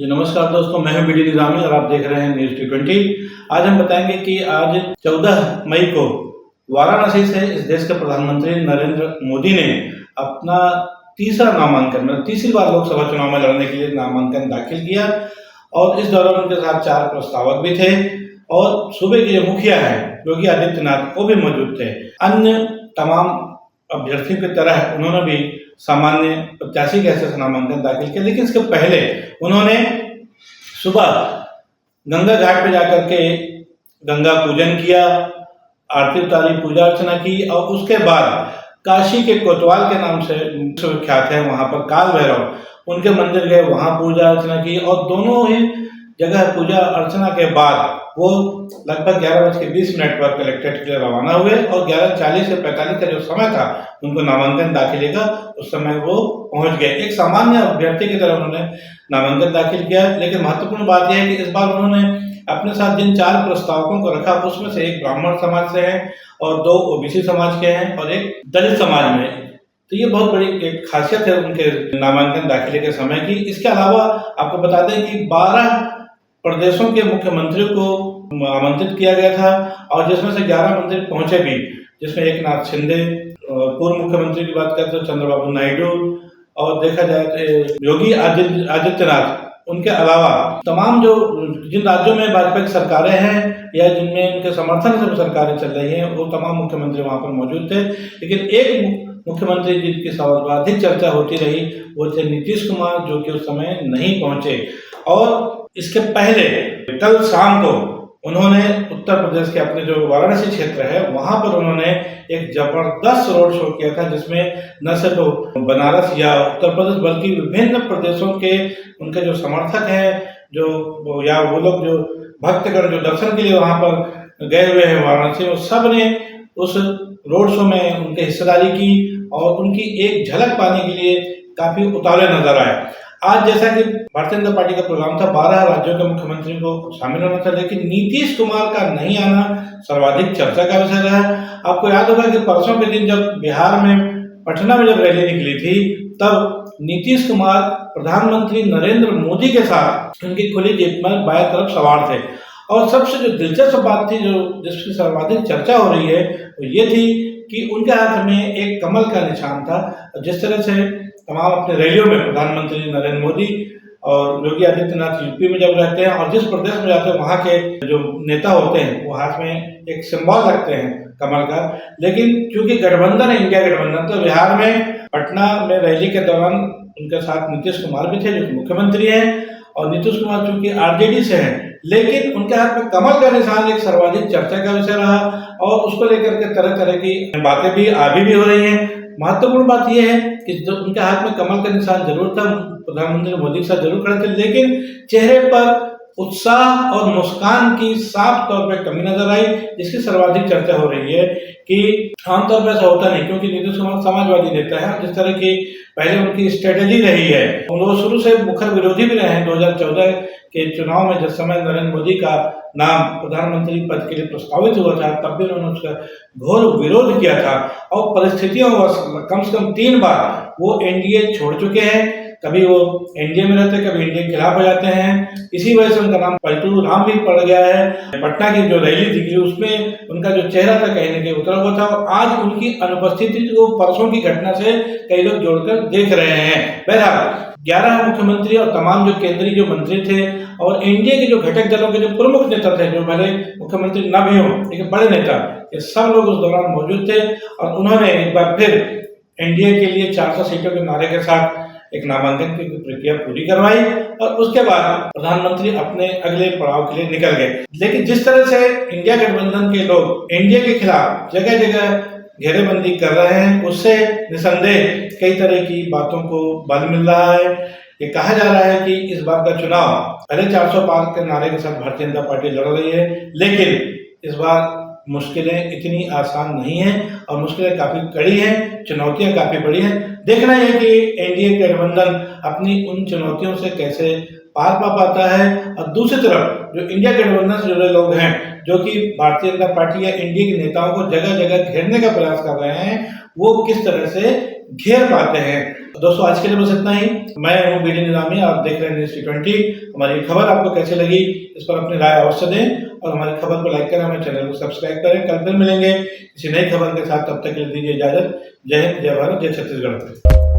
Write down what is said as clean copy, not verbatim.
जी नमस्कार दोस्तों, मैं हूं बीडी निजामी और आप देख रहे हैं न्यूज़ T20। आज हम बताएंगे कि आज 14 मई को वाराणसी से इस देश के प्रधानमंत्री नरेंद्र मोदी ने अपना तीसरा नामांकन मतलब तीसरी बार लोकसभा चुनाव में लड़ने के लिए नामांकन दाखिल किया और इस दौरान उनके साथ 4 प्रस्तावक भी थे और सूबे के जो मुखिया हैं योगी आदित्यनाथ वो भी मौजूद थे। अन्य तमाम अभ्यर्थियों की तरह उन्होंने भी सामान्य प्रत्याशी के हैसियत से नामांकन दाखिल किया, लेकिन इसके पहले उन्होंने सुबह गंगा घाट पे जाकर के गंगा पूजन किया, आरती उतारी, पूजा अर्चना की और उसके बाद काशी के कोतवाल के नाम से विख्यात है, वहां पर काल भैरव उनके मंदिर गए, वहां पूजा अर्चना की और दोनों ही जगह पूजा अर्चना के बाद वो लगभग 11:20 पर कलेक्ट्रेट के लिए रवाना हुए और 11:40 से 45 का जो समय था उनको नामांकन दाखिले का, उस समय वो पहुंच गए। एक सामान्य अभ्यर्थी की तरह उन्होंने नामांकन दाखिल किया, लेकिन महत्वपूर्ण बात यह है कि इस बार उन्होंने अपने साथ जिन 4 प्रस्तावकों को रखा उसमें से एक ब्राह्मण समाज से है और 2 ओबीसी समाज के हैं और एक दलित समाज में। तो ये बहुत बड़ी एक खासियत है उनके नामांकन दाखिले के समय की। इसके अलावा आपको बता दें कि 12 प्रदेशों के मुख्यमंत्रियों को आमंत्रित किया गया था और जिसमें से 11 मंत्री पहुंचे भी, जिसमें एकनाथ शिंदे, पूर्व मुख्यमंत्री की बात करें तो चंद्रबाबू नायडू और देखा जाए तो योगी आदित्यनाथ, उनके अलावा तमाम जो जिन राज्योों में भाजपा की सरकारें हैं या जिनमें उनके समर्थन से सरकारें चल रही हैं वो तमाम मुख्यमंत्री वहां पर मौजूद थे। लेकिन एक मुख्यमंत्री जिनकी सर्वाधिक चर्चा होती रही वो थे नीतीश कुमार, जो कि उस समय नहीं पहुंचे। और इसके पहले कल शाम को उन्होंने उत्तर प्रदेश के अपने जो वाराणसी क्षेत्र है वहां पर उन्होंने एक जबरदस्त रोड शो किया था, जिसमें न सिर्फ बनारस या उत्तर प्रदेश बल्कि विभिन्न प्रदेशों के उनके जो समर्थक हैं जो या वो लोग जो भक्तगण जो दर्शन के लिए वहां पर गए हुए हैं वाराणसी में, सब ने उस रोड शो में उनकी हिस्सेदारी की और उनकी एक झलक पाने के लिए काफी उतावले नजर आए। आज जैसा कि भारतीय जनता पार्टी का प्रोग्राम था 12 राज्यों के मुख्यमंत्री को शामिल होना था, लेकिन नीतीश कुमार का नहीं आना सर्वाधिक चर्चा का विषय रहा। आपको याद होगा कि परसों के दिन जब बिहार में पटना में जब रैली निकली थी तब नीतीश कुमार प्रधानमंत्री नरेंद्र मोदी के साथ उनकी खुली जीप में बाएं तरफ सवार थे और सबसे जो दिलचस्प बात थी जो जिसकी सर्वाधिक चर्चा हो रही है वो ये थी कि उनके हाथ में एक कमल का निशान था। जिस तरह से तमाम अपने रैलियों में प्रधानमंत्री नरेंद्र मोदी और योगी आदित्यनाथ यूपी में जब रहते हैं और जिस प्रदेश में जाते हैं वहाँ के जो नेता होते हैं वो हाथ में एक सिंबल रखते हैं कमल का, लेकिन चूंकि गठबंधन है, इंडिया गठबंधन, तो बिहार में पटना में रैली के दौरान उनके साथ नीतीश कुमार भी थे जो कि मुख्यमंत्री हैं और नीतीश कुमार चूंकि आरजेडी से हैं, लेकिन उनके हाथ में कमल का निशान एक सर्वाधिक चर्चा का विषय रहा और उसको लेकर के तरह तरह की बातें भी आगे भी हो रही हैं। महत्वपूर्ण बात यह है कि जो उनके हाथ में कमल का निशान जरूर था, प्रधानमंत्री मोदी के साथ जरूर खड़े थे, लेकिन चेहरे पर उत्साह और मुस्कान की साफ तौर पर कमी नजर आई, जिसकी सर्वाधिक चर्चा हो रही है कि आमतौर पर ऐसा होता नहीं, क्योंकि नीतीश कुमार समाजवादी नेता है। जिस तरह की पहले उनकी स्ट्रेटेजी रही है, वो शुरू से मुखर विरोधी भी रहे हैं। 2014 के चुनाव में जिस समय नरेंद्र मोदी का नाम प्रधानमंत्री पद के लिए प्रस्तावित हुआ था तब भी उन्होंने उसका घोर विरोध किया था और परिस्थितियों कम से कम 3 बार वो एनडीए छोड़ चुके हैं। कभी वो एनडीए में रहते, कभी एनडीए के खिलाफ हो जाते हैं। इसी वजह से उनका नाम पलटू राम भी पड़ गया है। पटना की जो रैली दिखी उसमें उनका जो चेहरा था कहीं न कहीं उतरा हुआ था और आज उनकी अनुपस्थिति को परसों की घटना से कई लोग जोड़कर देख रहे हैं। बहरहाल 11 मुख्यमंत्री और तमाम जो केंद्रीय जो मंत्री थे और एनडीए के जो घटक दलों के जो प्रमुख नेता थे, जो भले मुख्यमंत्री न भी हो लेकिन बड़े नेता, ये सब लोग उस दौरान मौजूद थे और उन्होंने एक बार फिर एनडीए के लिए 400 सीटों के नारे के साथ एक नामांकन की प्रक्रिया पूरी करवाई और उसके बाद प्रधानमंत्री अपने अगले पड़ाव के लिए निकल गए। लेकिन जिस तरह से इंडिया गठबंधन के लोग एनडीए के खिलाफ जगह जगह घेरेबंदी कर रहे हैं, उससे निसंदेह कई तरह की बातों को बल मिल रहा है। ये कहा जा रहा है कि इस बार का चुनाव पहले 400 पार के नारे के साथ भारतीय जनता पार्टी लड़ रही है, लेकिन इस बार मुश्किलें इतनी आसान नहीं हैं और मुश्किलें काफी कड़ी हैं, चुनौतियां काफी बड़ी हैं। देखना है कि एनडीए गठबंधन अपनी उन चुनौतियों से कैसे पार पा पाता है और दूसरी तरफ जो इंडिया गठबंधन से जुड़े लोग हैं जो कि भारतीय जनता पार्टी या एनडीए के नेताओं को जगह जगह घेरने का प्रयास कर रहे हैं, वो किस तरह से घेर पाते हैं। दोस्तों आज के लिए बस इतना ही। मैं हूँ बीडी निजामी, आप देख रहे हैं न्यूज़ T20। हमारी खबर आपको कैसी लगी इस पर अपनी राय अवश्य दें और हमारी खबर को लाइक करें, हमारे चैनल को सब्सक्राइब करें। कल फिर मिलेंगे किसी नई खबर के साथ, तब तक के लिए दीजिए इजाजत। जय हिंद, जय भारत, जय छत्तीसगढ़।